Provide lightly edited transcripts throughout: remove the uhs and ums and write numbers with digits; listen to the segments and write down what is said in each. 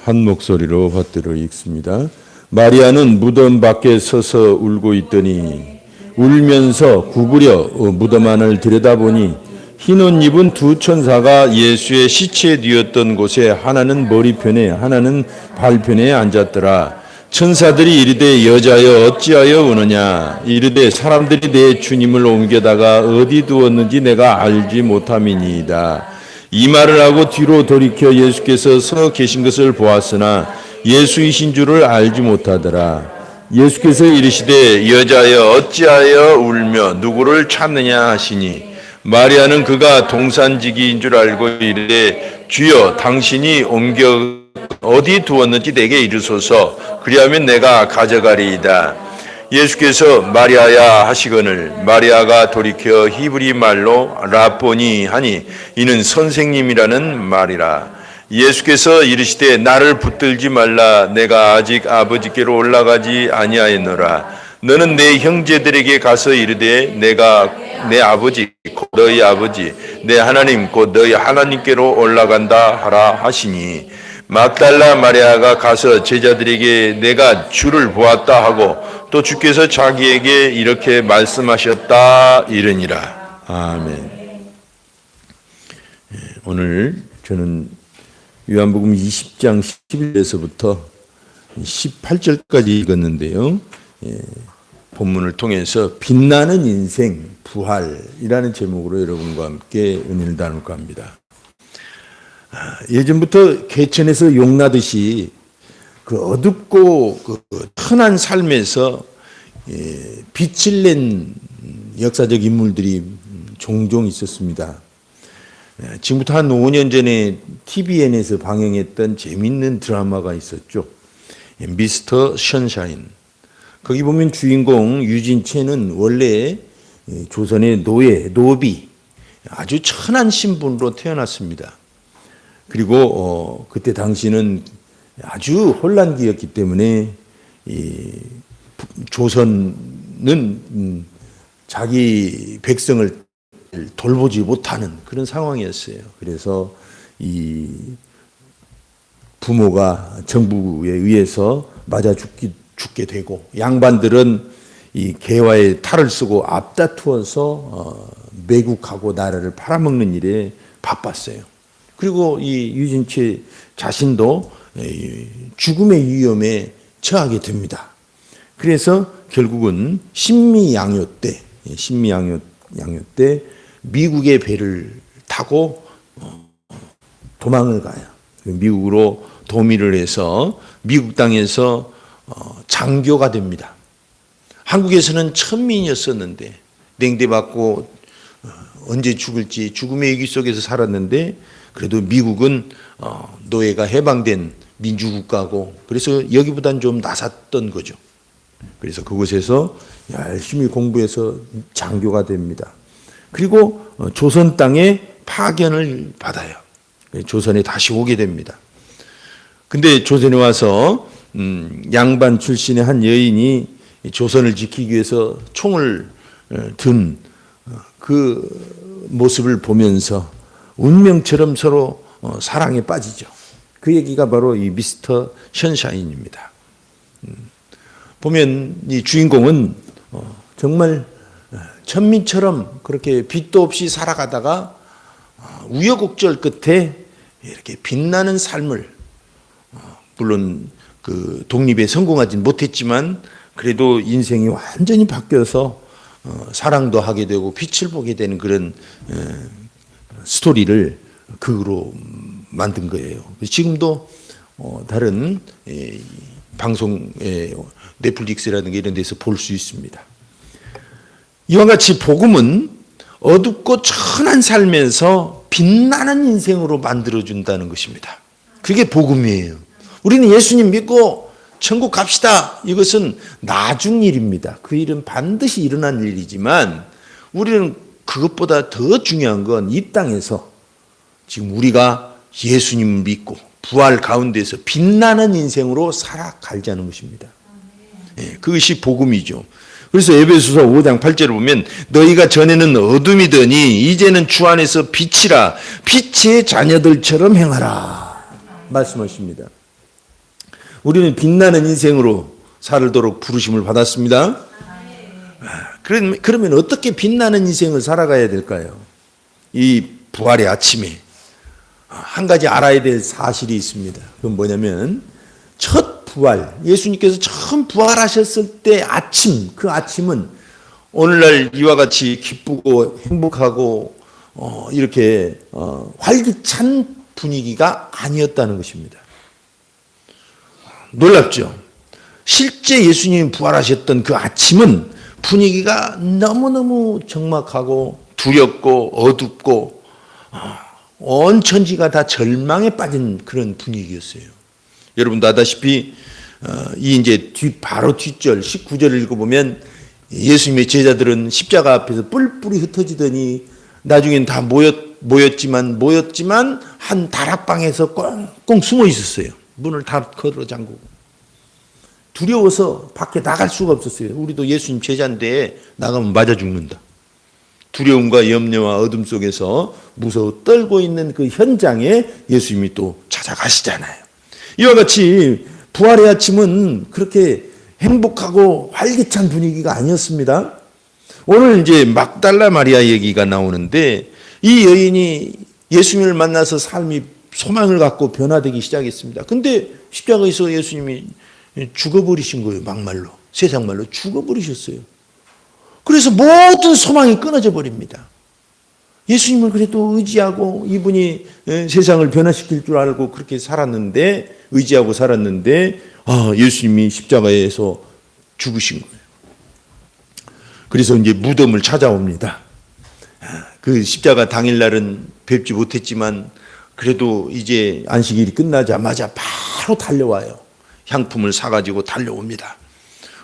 한 목소리로 받들어 읽습니다. 마리아는 무덤 밖에 서서 울고 있더니 울면서 구부려 무덤 안을 들여다보니 흰 옷 입은 두 천사가 예수의 시체 뉘었던 곳에 하나는 머리편에 하나는 발편에 앉았더라. 천사들이 이르되 여자여 어찌하여 우느냐 이르되 사람들이 내 주님을 옮겨다가 어디 두었는지 내가 알지 못함이니이다. 이 말을 하고 뒤로 돌이켜 예수께서 서 계신 것을 보았으나 예수이신 줄을 알지 못하더라. 예수께서 이르시되 여자여 어찌하여 울며 누구를 찾느냐 하시니 마리아는 그가 동산지기인 줄 알고 이르되 주여 당신이 옮겨 어디 두었는지 내게 이르소서 그리하면 내가 가져가리이다. 예수께서 마리아야 하시거늘 마리아가 돌이켜 히브리 말로 라보니 하니 이는 선생님이라는 말이라. 예수께서 이르시되 나를 붙들지 말라 내가 아직 아버지께로 올라가지 아니하였노라. 너는 내 형제들에게 가서 이르되 내가 내 아버지 곧 너희 아버지 내 하나님 곧 너희 하나님께로 올라간다 하라 하시니 막달라 마리아가 가서 제자들에게 내가 주를 보았다 하고 또 주께서 자기에게 이렇게 말씀하셨다 이르니라. 아멘. 오늘 저는 요한복음 20장 11절에서부터 18절까지 읽었는데요. 본문을 통해서 빛나는 인생 부활이라는 제목으로 여러분과 함께 은혜를 나눌까 합니다. 예전부터 개천에서 용나듯이 그 어둡고 그 흔한 삶에서 빛을 낸 역사적 인물들이 종종 있었습니다. 지금부터 한 5년 전에 TVN에서 방영했던 재밌는 드라마가 있었죠. 미스터 션샤인. 거기 보면 주인공 유진채는 원래 조선의 노비, 아주 천한 신분으로 태어났습니다. 그리고 그때 당시는 아주 혼란기였기 때문에 조선은 자기 백성을 돌보지 못하는 그런 상황이었어요. 그래서 이 부모가 정부에 의해서 맞아 죽게 되고 양반들은 이 개화의 탈을 쓰고 앞다투어서 매국하고 나라를 팔아먹는 일에 바빴어요. 그리고 이 유진채 자신도 죽음의 위험에 처하게 됩니다. 그래서 결국은 신미양요 때 미국의 배를 타고 도망을 가요. 미국으로 도미를 해서 미국 땅에서 장교가 됩니다. 한국에서는 천민이었었는데 냉대받고 언제 죽을지 죽음의 위기 속에서 살았는데 그래도 미국은 노예가 해방된 민주국가고 그래서 여기보단 좀 나섰던 거죠. 그래서 그곳에서 열심히 공부해서 장교가 됩니다. 그리고 조선 땅에 파견을 받아요. 조선에 다시 오게 됩니다. 근데 조선에 와서 양반 출신의 한 여인이 조선을 지키기 위해서 총을 든 그 모습을 보면서 운명처럼 서로 사랑에 빠지죠. 그 얘기가 바로 이 미스터 션샤인입니다. 보면 이 주인공은 정말 천민처럼 그렇게 빛도 없이 살아가다가 우여곡절 끝에 이렇게 빛나는 삶을 물론 그 독립에 성공하진 못했지만 그래도 인생이 완전히 바뀌어서 사랑도 하게 되고 빛을 보게 되는 그런 스토리를 극으로 만든 거예요. 지금도 다른 방송에 넷플릭스라든가 이런 데서 볼 수 있습니다. 이와 같이 복음은 어둡고 천한 삶에서 빛나는 인생으로 만들어준다는 것입니다. 그게 복음이에요. 우리는 예수님 믿고 천국 갑시다. 이것은 나중 일입니다. 그 일은 반드시 일어난 일이지만 우리는 그것보다 더 중요한 건 이 땅에서 지금 우리가 예수님을 믿고 부활 가운데서 빛나는 인생으로 살아가자는 것입니다. 그것이 복음이죠. 그래서 에베소서 5장 8절을 보면 너희가 전에는 어둠이더니 이제는 주 안에서 빛이라 빛의 자녀들처럼 행하라 말씀하십니다. 우리는 빛나는 인생으로 살도록 부르심을 받았습니다. 그러면 어떻게 빛나는 인생을 살아가야 될까요? 이 부활의 아침에 한 가지 알아야 될 사실이 있습니다. 그건 뭐냐면 첫 부활, 예수님께서 처음 부활하셨을 때 아침, 그 아침은 오늘날 이와 같이 기쁘고 행복하고 이렇게 활기찬 분위기가 아니었다는 것입니다. 놀랍죠? 실제 예수님이 부활하셨던 그 아침은 분위기가 너무너무 적막하고 두렵고 어둡고 온 천지가 다 절망에 빠진 그런 분위기였어요. 여러분도 아다시피 이 이제 바로 뒷절 19절을 읽어보면 예수님의 제자들은 십자가 앞에서 뿔뿔이 흩어지더니 나중엔 다 모였지만 한 다락방에서 꽁꽁 숨어 있었어요. 문을 다 걸어 잠그고 두려워서 밖에 나갈 수가 없었어요. 우리도 예수님 제자인데 나가면 맞아 죽는다. 두려움과 염려와 어둠 속에서 무서워 떨고 있는 그 현장에 예수님이 또 찾아가시잖아요. 이와 같이 부활의 아침은 그렇게 행복하고 활기찬 분위기가 아니었습니다. 오늘 이제 막달라 마리아 얘기가 나오는데 이 여인이 예수님을 만나서 삶이 소망을 갖고 변화되기 시작했습니다. 근데 십자가에서 예수님이 죽어버리신 거예요. 막말로. 세상 말로 죽어버리셨어요. 그래서 모든 소망이 끊어져 버립니다. 예수님을 그래도 의지하고 이분이 세상을 변화시킬 줄 알고 그렇게 살았는데 의지하고 살았는데 예수님이 십자가에서 죽으신 거예요. 그래서 이제 무덤을 찾아옵니다. 그 십자가 당일날은 뵙지 못했지만 그래도 이제 안식일이 끝나자마자 바로 달려와요. 향품을 사가지고 달려옵니다.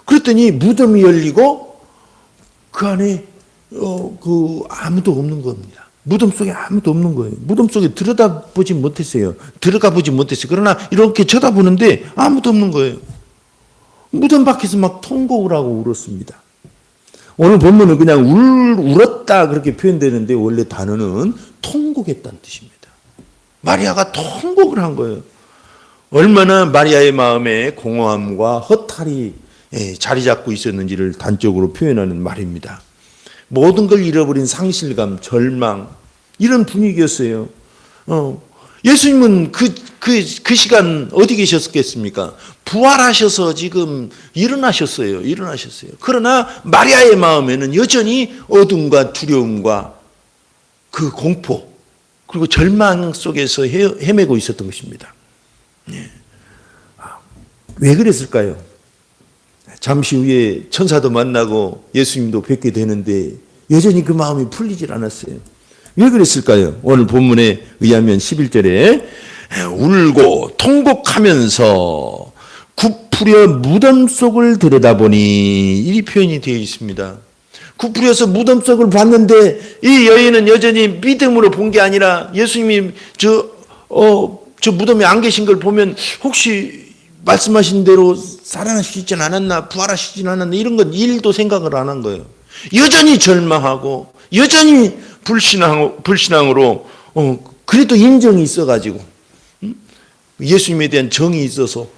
그랬더니 무덤이 열리고 그 안에 아무도 없는 겁니다. 무덤 속에 아무도 없는 거예요. 무덤 속에 들어가 보지 못했어요. 그러나 이렇게 쳐다보는데 아무도 없는 거예요. 무덤 밖에서 막 통곡을 하고 울었습니다. 오늘 본문은 그냥 울었다 그렇게 표현되는데 원래 단어는 통곡했다는 뜻입니다. 마리아가 통곡을 한 거예요. 얼마나 마리아의 마음에 공허함과 허탈이 자리 잡고 있었는지를 단적으로 표현하는 말입니다. 모든 걸 잃어버린 상실감, 절망 이런 분위기였어요. 예수님은 그 시간 어디 계셨겠습니까? 부활하셔서 지금 일어나셨어요. 그러나 마리아의 마음에는 여전히 어둠과 두려움과 그 공포 그리고 절망 속에서 헤매고 있었던 것입니다. 왜 그랬을까요? 잠시 후에 천사도 만나고 예수님도 뵙게 되는데 여전히 그 마음이 풀리질 않았어요. 왜 그랬을까요? 오늘 본문에 의하면 11절에 울고 통곡하면서 굽으려 무덤 속을 들여다보니 이 표현이 되어 있습니다. 굽으려서 무덤 속을 봤는데 이 여인은 여전히 믿음으로 본 게 아니라 예수님이 저 무덤에 안 계신 걸 보면 혹시 말씀하신 대로 살아나시진 않았나 부활하시진 않았나 이런 건 일도 생각을 안 한 거예요. 여전히 절망하고 여전히 불신앙으로 그래도 인정이 있어가지고 예수님에 대한 정이 있어서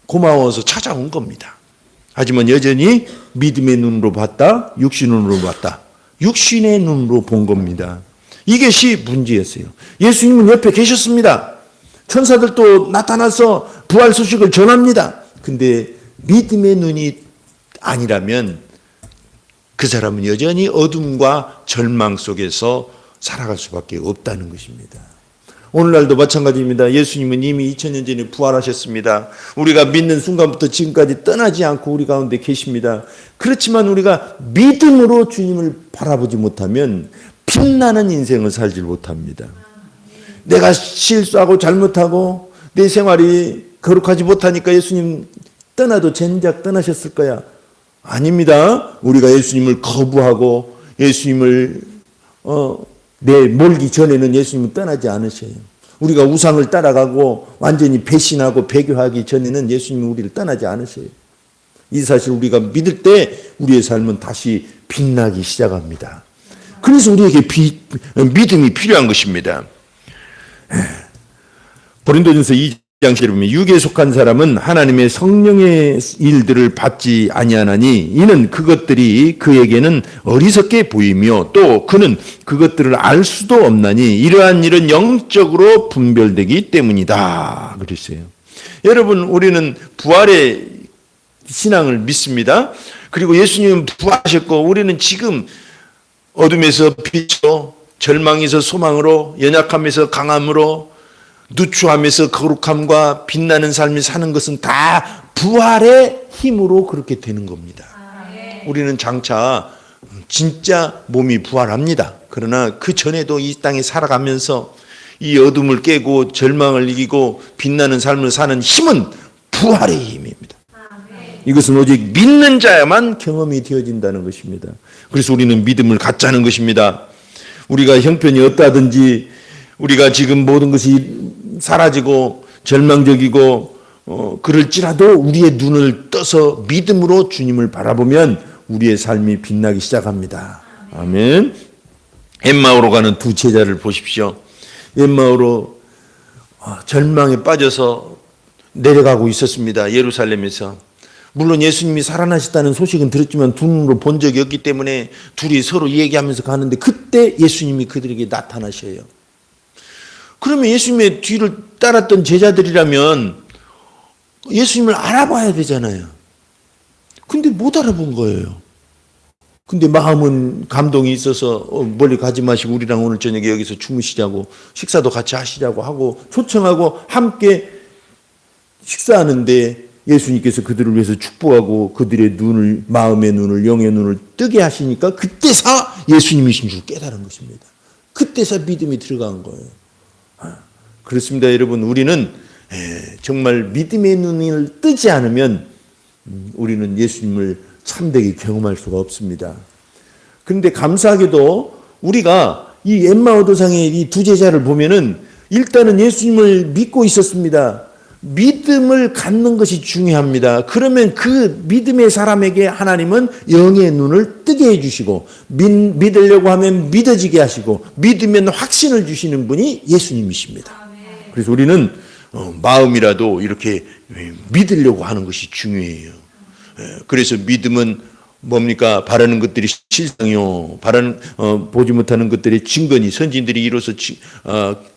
고마워서 찾아온 겁니다. 하지만 여전히 믿음의 눈으로 봤다, 육신의 눈으로 봤다. 육신의 눈으로 본 겁니다. 이것이 문제였어요. 예수님은 옆에 계셨습니다. 천사들도 나타나서 부활 소식을 전합니다. 근데 믿음의 눈이 아니라면 그 사람은 여전히 어둠과 절망 속에서 살아갈 수밖에 없다는 것입니다. 오늘날도 마찬가지입니다. 예수님은 이미 2000년 전에 부활하셨습니다. 우리가 믿는 순간부터 지금까지 떠나지 않고 우리 가운데 계십니다. 그렇지만 우리가 믿음으로 주님을 바라보지 못하면 빛나는 인생을 살지 못합니다. 내가 실수하고 잘못하고 내 생활이 거룩하지 못하니까 예수님 떠나도 젠작 떠나셨을 거야. 아닙니다. 우리가 예수님을 거부하고 예수님을 몰기 전에는 예수님은 떠나지 않으셔요. 우리가 우상을 따라가고 완전히 배신하고 배교하기 전에는 예수님은 우리를 떠나지 않으셔요. 이 사실 우리가 믿을 때 우리의 삶은 다시 빛나기 시작합니다. 그래서 우리에게 믿음이 필요한 것입니다. 고린도전서 장실에 보면 육에 속한 사람은 하나님의 성령의 일들을 받지 아니하나니 이는 그것들이 그에게는 어리석게 보이며 또 그는 그것들을 알 수도 없나니 이러한 일은 영적으로 분별되기 때문이다 그랬어요. 여러분, 우리는 부활의 신앙을 믿습니다. 그리고 예수님은 부활하셨고 우리는 지금 어둠에서 빛으로, 절망에서 소망으로, 연약함에서 강함으로, 누추함에서 거룩함과 빛나는 삶을 사는 것은 다 부활의 힘으로 그렇게 되는 겁니다. 우리는 장차 진짜 몸이 부활합니다. 그러나 그 전에도 이 땅에 살아가면서 이 어둠을 깨고 절망을 이기고 빛나는 삶을 사는 힘은 부활의 힘입니다. 이것은 오직 믿는 자야만 경험이 되어진다는 것입니다. 그래서 우리는 믿음을 갖자는 것입니다. 우리가 형편이 어떠하든지, 우리가 지금 모든 것이 사라지고 절망적이고 그럴지라도 우리의 눈을 떠서 믿음으로 주님을 바라보면 우리의 삶이 빛나기 시작합니다. 아멘. 엠마오로 가는 두 제자를 보십시오. 엠마오로 절망에 빠져서 내려가고 있었습니다. 예루살렘에서. 물론 예수님이 살아나셨다는 소식은 들었지만 두 눈으로 본 적이 없기 때문에 둘이 서로 얘기하면서 가는데 그때 예수님이 그들에게 나타나셔요. 그러면 예수님의 뒤를 따랐던 제자들이라면 예수님을 알아봐야 되잖아요. 근데 못 알아본 거예요. 근데 마음은 감동이 있어서 멀리 가지 마시고 우리랑 오늘 저녁에 여기서 주무시자고, 식사도 같이 하시자고 하고 초청하고 함께 식사하는데 예수님께서 그들을 위해서 축복하고 그들의 눈을, 마음의 눈을, 영의 눈을 뜨게 하시니까 그때서 예수님이신 줄 깨달은 것입니다. 그때서 믿음이 들어간 거예요. 그렇습니다, 여러분. 우리는 정말 믿음의 눈을 뜨지 않으면 우리는 예수님을 참되게 경험할 수가 없습니다. 그런데 감사하게도 우리가 이 엠마오 도상의 이 두 제자를 보면은 일단은 예수님을 믿고 있었습니다. 믿음을 갖는 것이 중요합니다. 그러면 그 믿음의 사람에게 하나님은 영의 눈을 뜨게 해주시고 믿으려고 하면 믿어지게 하시고 믿으면 확신을 주시는 분이 예수님이십니다. 그래서 우리는 마음이라도 이렇게 믿으려고 하는 것이 중요해요. 그래서 믿음은 뭡니까? 바라는 것들이 실상이요, 보지 못하는 것들의 증거니 선진들이 이로써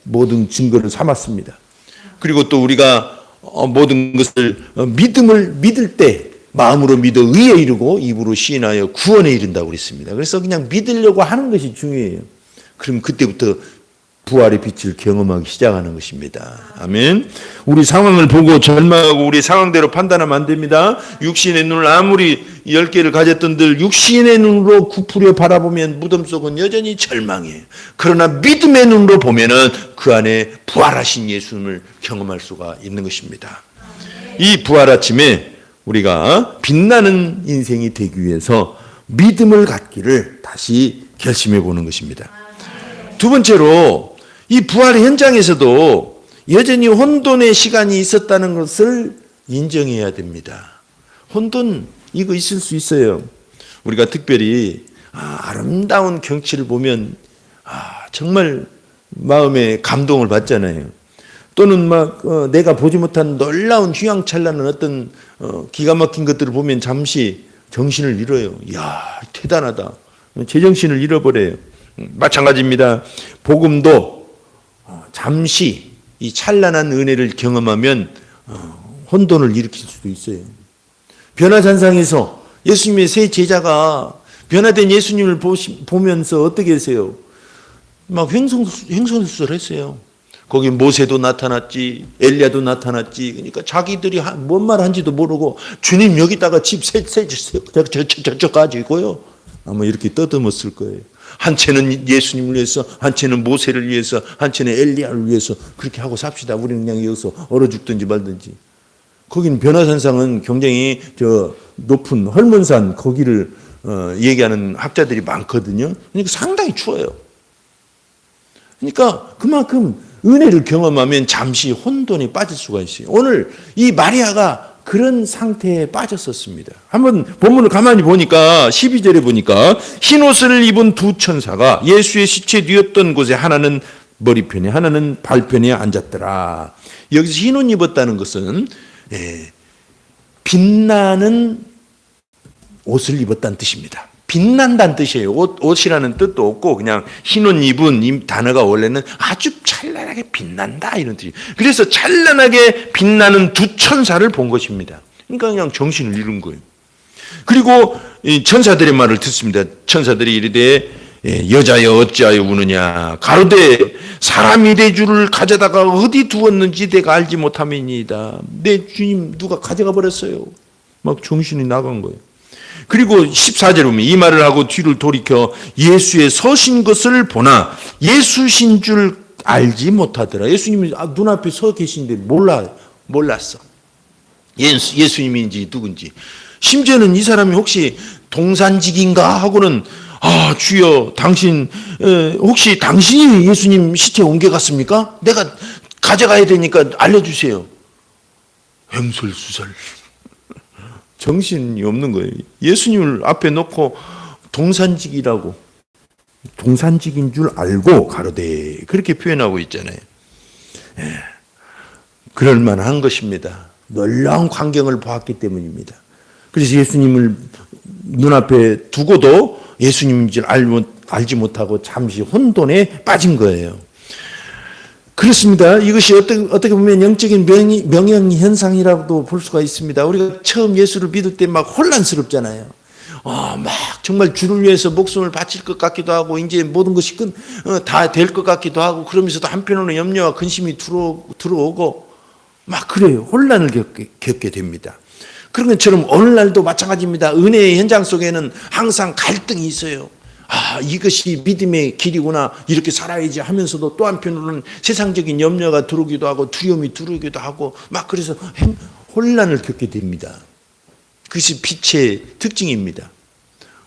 모든 증거를 삼았습니다. 그리고 또 우리가 모든 것을 믿음을 믿을 때 마음으로 믿어 의에 이르고 입으로 시인하여 구원에 이른다고 그랬습니다. 그래서 그냥 믿으려고 하는 것이 중요해요. 그럼 그때부터 부활의 빛을 경험하기 시작하는 것입니다. 아멘. 우리 상황을 보고 절망하고 우리 상황대로 판단하면 안 됩니다. 육신의 눈을 아무리 10개를 가졌던들 육신의 눈으로 구부려 바라보면 무덤 속은 여전히 절망이에요. 그러나 믿음의 눈으로 보면은 그 안에 부활하신 예수님을 경험할 수가 있는 것입니다. 이 부활 아침에 우리가 빛나는 인생이 되기 위해서 믿음을 갖기를 다시 결심해 보는 것입니다. 두 번째로 이 부활 현장에서도 여전히 혼돈의 시간이 있었다는 것을 인정해야 됩니다. 혼돈 이거 있을 수 있어요. 우리가 특별히 아름다운 경치를 보면 정말 마음에 감동을 받잖아요. 또는 내가 보지 못한 놀라운 휘황찬란한 어떤 기가 막힌 것들을 보면 잠시 정신을 잃어요. 이야, 대단하다. 제정신을 잃어버려요. 마찬가지입니다. 복음도 잠시 이 찬란한 은혜를 경험하면 혼돈을 일으킬 수도 있어요. 변화산상에서 예수님의 세 제자가 변화된 예수님을 보면서 어떻게 했어요? 막 횡설수설했어요. 거기 모세도 나타났지, 엘리야도 나타났지. 그러니까 자기들이 뭔 말 한지도 모르고 주님 여기다가 집 저쪽 가지고요. 아마 이렇게 떠듬었을 거예요. 한 채는 예수님을 위해서, 한 채는 모세를 위해서, 한 채는 엘리야를 위해서 그렇게 하고 삽시다. 우리는 그냥 여기서 얼어 죽든지 말든지. 거기는 변화산상은 굉장히 높은 헐몬산 거기를 얘기하는 학자들이 많거든요. 그러니까 상당히 추워요. 그러니까 그만큼 은혜를 경험하면 잠시 혼돈에 빠질 수가 있어요. 오늘 이 마리아가 그런 상태에 빠졌었습니다. 한번 본문을 가만히 보니까 12절에 보니까 흰 옷을 입은 두 천사가 예수의 시체 뉘었던 곳에 하나는 머리편에, 하나는 발편에 앉았더라. 여기서 흰 옷 입었다는 것은 빛나는 옷을 입었다는 뜻입니다. 빛난다는 뜻이에요. 옷이라는 뜻도 없고 그냥 흰 옷 입은 이 단어가 원래는 아주 찬란하게 빛난다 이런 뜻이에요. 그래서 찬란하게 빛나는 두 천사를 본 것입니다. 그러니까 그냥 정신을 잃은 거예요. 그리고 이 천사들의 말을 듣습니다. 천사들이 이르되 여자여 어찌하여 우느냐, 가로되 사람이 내 주를 가져다가 어디 두었는지 내가 알지 못함이니이다. 내 주님 누가 가져가 버렸어요. 막 정신이 나간 거예요. 그리고 14절에 보면 이 말을 하고 뒤를 돌이켜 예수의 서신 것을 보나 예수신 줄 알지 못하더라. 예수님이 눈앞에 서 계신데 몰랐어. 예수님인지 누군지. 심지어는 이 사람이 혹시 동산직인가 하고는 주여 당신 혹시 당신이 예수님 시체 옮겨갔습니까? 내가 가져가야 되니까 알려주세요. 횡설수설. 정신이 없는 거예요. 예수님을 앞에 놓고 동산직이라고, 동산직인 줄 알고 가로되 그렇게 표현하고 있잖아요. 그럴 만한 것입니다. 놀라운 광경을 보았기 때문입니다. 그래서 예수님을 눈앞에 두고도 예수님인 줄 알지 못하고 잠시 혼돈에 빠진 거예요. 그렇습니다. 이것이 어떻게 보면 영적인 명령현상이라고도 볼 수가 있습니다. 우리가 처음 예수를 믿을 때 막 혼란스럽잖아요. 막 정말 주를 위해서 목숨을 바칠 것 같기도 하고 이제 모든 것이 다 될 것 같기도 하고 그러면서도 한편으로는 염려와 근심이 들어오고 막 그래요. 혼란을 겪게 됩니다. 그런 것처럼 오늘날도 마찬가지입니다. 은혜의 현장 속에는 항상 갈등이 있어요. 이것이 믿음의 길이구나, 이렇게 살아야지 하면서도 또 한편으로는 세상적인 염려가 들어오기도 하고 두려움이 들어오기도 하고 막 그래서 혼란을 겪게 됩니다. 그것이 빛의 특징입니다.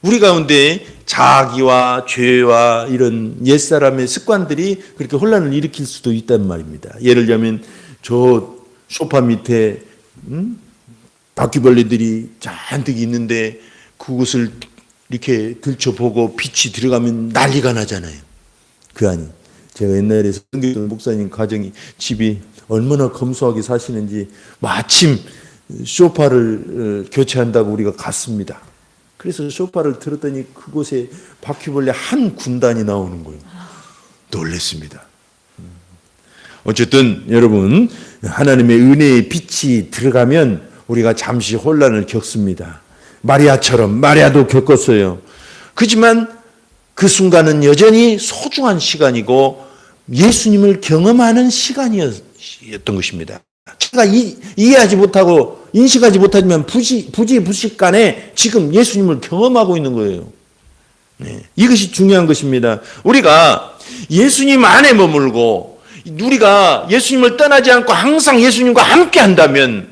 우리 가운데 자기와 죄와 이런 옛사람의 습관들이 그렇게 혼란을 일으킬 수도 있단 말입니다. 예를 들면 저 소파 밑에 바퀴벌레들이 잔뜩 있는데 그것을 이렇게 들춰보고 빛이 들어가면 난리가 나잖아요. 그 안이. 제가 옛날에 성경동 목사님 가정이 집이 얼마나 검소하게 사시는지 마침 소파를 교체한다고 우리가 갔습니다. 그래서 소파를 들었더니 그곳에 바퀴벌레 한 군단이 나오는 거예요. 놀랐습니다. 어쨌든 여러분, 하나님의 은혜의 빛이 들어가면 우리가 잠시 혼란을 겪습니다. 마리아도 겪었어요. 그렇지만 그 순간은 여전히 소중한 시간이고 예수님을 경험하는 시간이었던 것입니다. 제가 이해하지 못하고 인식하지 못하지만 부지부식간에 지금 예수님을 경험하고 있는 거예요. 이것이 중요한 것입니다. 우리가 예수님 안에 머물고 우리가 예수님을 떠나지 않고 항상 예수님과 함께 한다면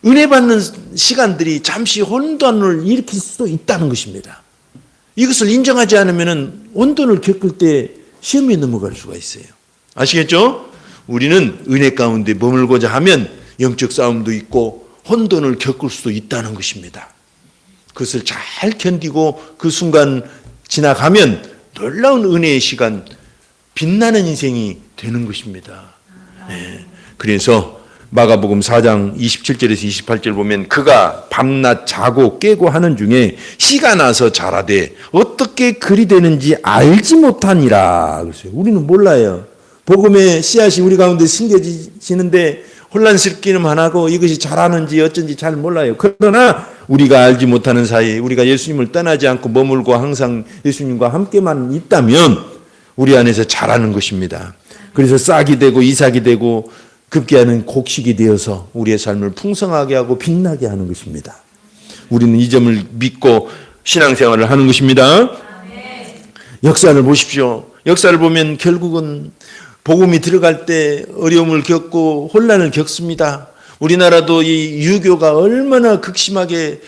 은혜 받는 시간들이 잠시 혼돈을 일으킬 수도 있다는 것입니다. 이것을 인정하지 않으면 혼돈을 겪을 때 시험에 넘어갈 수가 있어요. 아시겠죠? 우리는 은혜 가운데 머물고자 하면 영적 싸움도 있고 혼돈을 겪을 수도 있다는 것입니다. 그것을 잘 견디고 그 순간 지나가면 놀라운 은혜의 시간, 빛나는 인생이 되는 것입니다. 그래서 마가복음 4장 27절에서 28절 보면 그가 밤낮 자고 깨고 하는 중에 씨가 나서 자라되 어떻게 그리 되는지 알지 못하니라. 그랬어요. 우리는 몰라요. 복음의 씨앗이 우리 가운데 심겨지는데 혼란스럽기는 하고 이것이 자라는지 어쩐지 잘 몰라요. 그러나 우리가 알지 못하는 사이에 우리가 예수님을 떠나지 않고 머물고 항상 예수님과 함께만 있다면 우리 안에서 자라는 것입니다. 그래서 싹이 되고 이삭이 되고 급기야는 곡식이 되어서 우리의 삶을 풍성하게 하고 빛나게 하는 것입니다. 우리는 이 점을 믿고 신앙생활을 하는 것입니다. 역사를 보십시오. 역사를 보면 결국은 복음이 들어갈 때 어려움을 겪고 혼란을 겪습니다. 우리나라도 이 유교가 얼마나 극심하게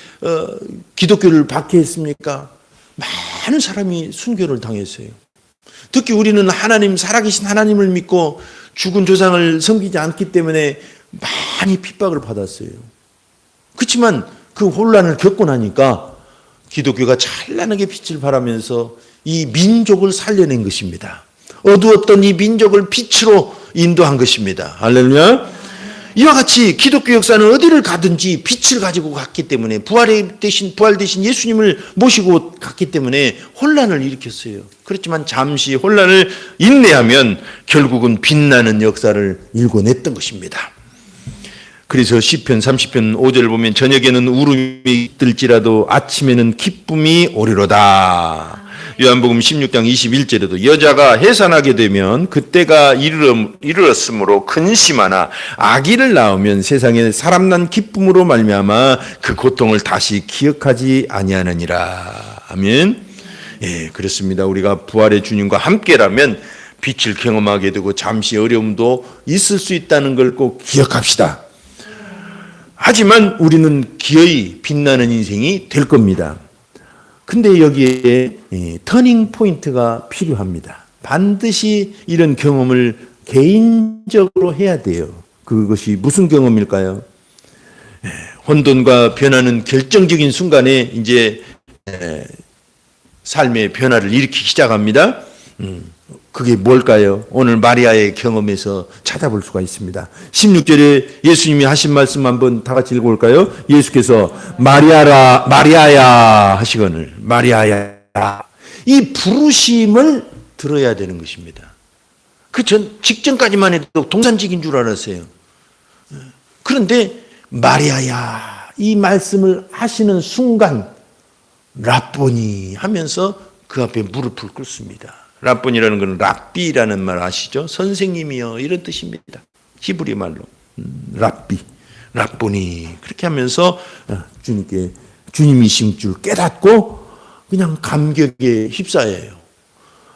기독교를 박해했습니까? 많은 사람이 순교를 당했어요. 특히 우리는 하나님, 살아계신 하나님을 믿고 죽은 조상을 섬기지 않기 때문에 많이 핍박을 받았어요. 그렇지만 그 혼란을 겪고 나니까 기독교가 찬란하게 빛을 발하면서 이 민족을 살려낸 것입니다. 어두웠던 이 민족을 빛으로 인도한 것입니다. 할렐루야. 이와 같이 기독교 역사는 어디를 가든지 빛을 가지고 갔기 때문에 부활 대신 예수님을 모시고 갔기 때문에 혼란을 일으켰어요. 그렇지만 잠시 혼란을 인내하면 결국은 빛나는 역사를 일궈냈던 것입니다. 그래서 시편 30편 5절을 보면 저녁에는 울음이 들지라도 아침에는 기쁨이 오리로다. 요한복음 16장 21절에도 여자가 해산하게 되면 그때가 이르렀으므로 근심하나 아기를 낳으면 세상에 사람 난 기쁨으로 말미암아 그 고통을 다시 기억하지 아니하느니라. 아멘. 예, 그렇습니다. 우리가 부활의 주님과 함께라면 빛을 경험하게 되고 잠시 어려움도 있을 수 있다는 걸 꼭 기억합시다. 하지만 우리는 기어이 빛나는 인생이 될 겁니다. 근데 여기에 터닝 포인트가 필요합니다. 반드시 이런 경험을 개인적으로 해야 돼요. 그것이 무슨 경험일까요? 혼돈과 변화는 결정적인 순간에 이제 삶의 변화를 일으키기 시작합니다. 그게 뭘까요? 오늘 마리아의 경험에서 찾아볼 수가 있습니다. 16절에 예수님이 하신 말씀 한번 다 같이 읽어볼까요? 예수께서 마리아야 하시거늘 마리아야, 이 부르심을 들어야 되는 것입니다. 그 직전까지만 해도 동산직인 줄 알았어요. 그런데 마리아야 이 말씀을 하시는 순간 라보니 하면서 그 앞에 무릎을 꿇습니다. 라보니라는 것은 랍비라는 말 아시죠? 선생님이요 이런 뜻입니다. 히브리 말로 랍비, 라보니 그렇게 하면서 주님이신 줄 깨닫고 그냥 감격에 휩싸여요.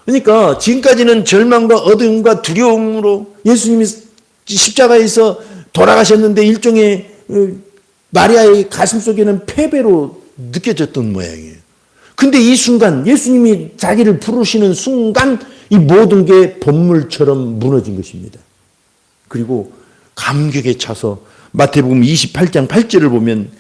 그러니까 지금까지는 절망과 어둠과 두려움으로 예수님이 십자가에서 돌아가셨는데 일종의 마리아의 가슴 속에는 패배로 느껴졌던 모양이에요. 근데 이 순간 예수님이 자기를 부르시는 순간 이 모든 게 본물처럼 무너진 것입니다. 그리고 감격에 차서 마태복음 28장 8절을 보면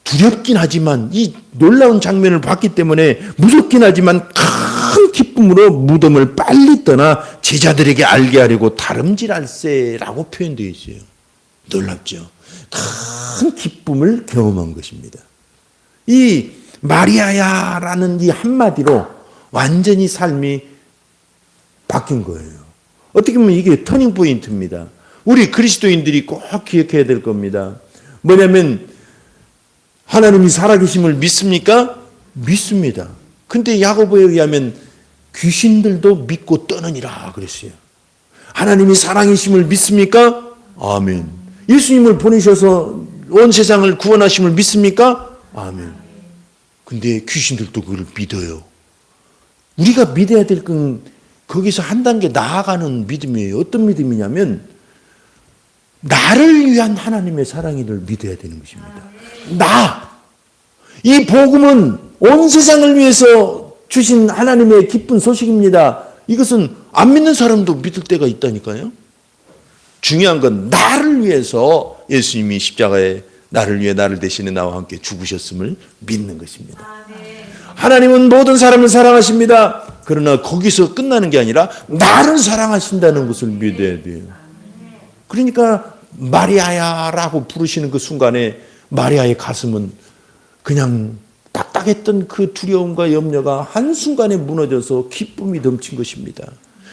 두렵긴 하지만 이 놀라운 장면을 봤기 때문에 무섭긴 하지만 큰 기쁨으로 무덤을 빨리 떠나 제자들에게 알게 하려고 다름질할세라고 표현되어 있어요. 놀랍죠? 큰 기쁨을 경험한 것입니다. 이 마리아야라는 이 한마디로 완전히 삶이 바뀐 거예요. 어떻게 보면 이게 터닝 포인트입니다. 우리 그리스도인들이 꼭 기억해야 될 겁니다. 뭐냐면 하나님이 살아계심을 믿습니까? 믿습니다. 근데 야고보에 의하면 귀신들도 믿고 떠느니라 그랬어요. 하나님이 사랑이심을 믿습니까? 아멘. 예수님을 보내셔서 온 세상을 구원하심을 믿습니까? 아멘. 근데 귀신들도 그걸 믿어요. 우리가 믿어야 될 건 거기서 한 단계 나아가는 믿음이에요. 어떤 믿음이냐면 나를 위한 하나님의 사랑을 믿어야 되는 것입니다. 이 복음은 온 세상을 위해서 주신 하나님의 기쁜 소식입니다. 이것은 안 믿는 사람도 믿을 때가 있다니까요. 중요한 건 나를 위해서 예수님이 십자가에 나를 위해 나를 대신해 나와 함께 죽으셨음을 믿는 것입니다. 하나님은 모든 사람을 사랑하십니다. 그러나 거기서 끝나는 게 아니라 나를 사랑하신다는 것을 믿어야 돼요. 그러니까 마리아야라고 부르시는 그 순간에 마리아의 가슴은 그냥 딱딱했던 그 두려움과 염려가 한순간에 무너져서 기쁨이 넘친 것입니다.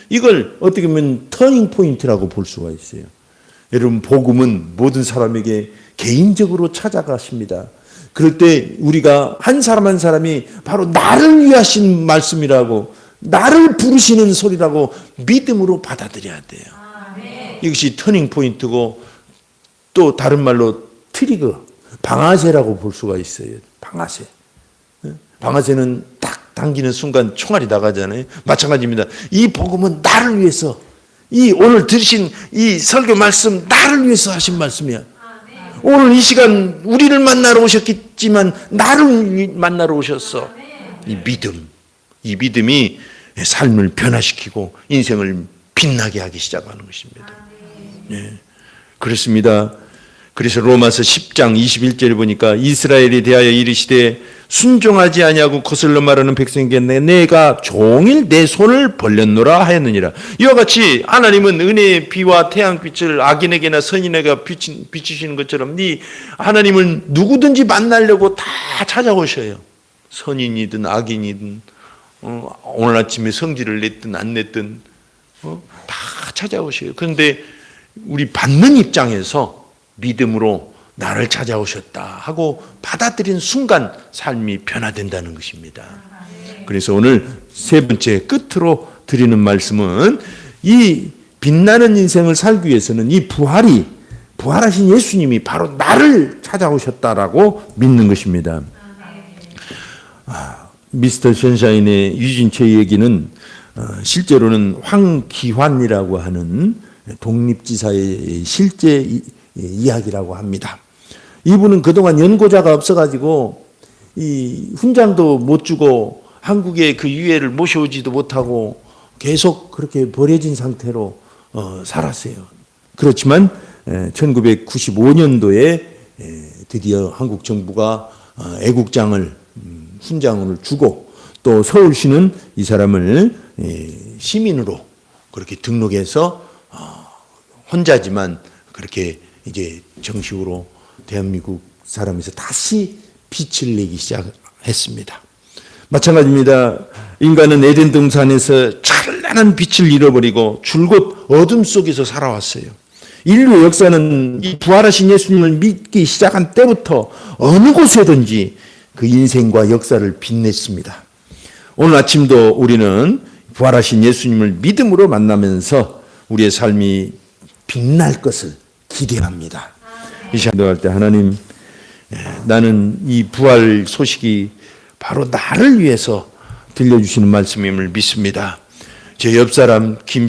이걸 어떻게 보면 터닝 포인트라고 볼 수가 있어요. 여러분, 복음은 모든 사람에게 개인적으로 찾아가십니다. 그럴 때 우리가 한 사람 한 사람이 바로 나를 위하신 말씀이라고, 나를 부르시는 소리라고 믿음으로 받아들여야 돼요. 이것이 터닝 포인트고, 또 다른 말로 트리거, 방아쇠라고 볼 수가 있어요. 방아쇠. 방아쇠는 딱 당기는 순간 총알이 나가잖아요. 마찬가지입니다. 이 복음은 나를 위해서, 이 오늘 들으신 이 설교 말씀 나를 위해서 하신 말씀이야. 오늘 이 시간 우리를 만나러 오셨겠지만 나를 만나러 오셨어. 이 믿음이 삶을 변화시키고 인생을 빛나게 하기 시작하는 것입니다. 네, 그렇습니다. 그래서 로마서 10장 21절에 보니까 이스라엘에 대하여 이르시되 순종하지 아니하고 거슬러 말하는 백성에게 내가 종일 내 손을 벌렸노라 하였느니라. 이와 같이 하나님은 은혜의 비와 태양빛을 악인에게나 선인에게 비추시는 것처럼 하나님을 누구든지 만나려고 다 찾아오셔요. 선인이든 악인이든 오늘 아침에 성질을 냈든 안 냈든 다 찾아오셔요. 그런데 우리 받는 입장에서 믿음으로 나를 찾아오셨다 하고 받아들인 순간 삶이 변화된다는 것입니다. 그래서 오늘 세 번째 끝으로 드리는 말씀은 이 빛나는 인생을 살기 위해서는 이 부활하신 예수님이 바로 나를 찾아오셨다라고 믿는 것입니다. 미스터 션샤인의 유진체 얘기는 실제로는 황기환이라고 하는 독립지사의 실제 이야기라고 합니다. 이분은 그동안 연고자가 없어가지고 이 훈장도 못 주고 한국에 그 유해를 모셔오지도 못하고 계속 그렇게 버려진 상태로 살았어요. 그렇지만 1995년도에 드디어 한국 정부가 애국장을 훈장을 주고 또 서울시는 이 사람을 시민으로 그렇게 등록해서 혼자지만 그렇게 이제 정식으로 대한민국 사람에서 다시 빛을 내기 시작했습니다. 마찬가지입니다. 인간은 에덴 동산에서 찬란한 빛을 잃어버리고 줄곧 어둠 속에서 살아왔어요. 인류 역사는 이 부활하신 예수님을 믿기 시작한 때부터 어느 곳에든지 그 인생과 역사를 빛냈습니다. 오늘 아침도 우리는 부활하신 예수님을 믿음으로 만나면서 우리의 삶이 빛날 것을 기대합니다. 이 시간도 할 때 하나님, 나는 이 부활 소식이 바로 나를 위해서 들려주시는 말씀임을 믿습니다. 제 옆 사람 김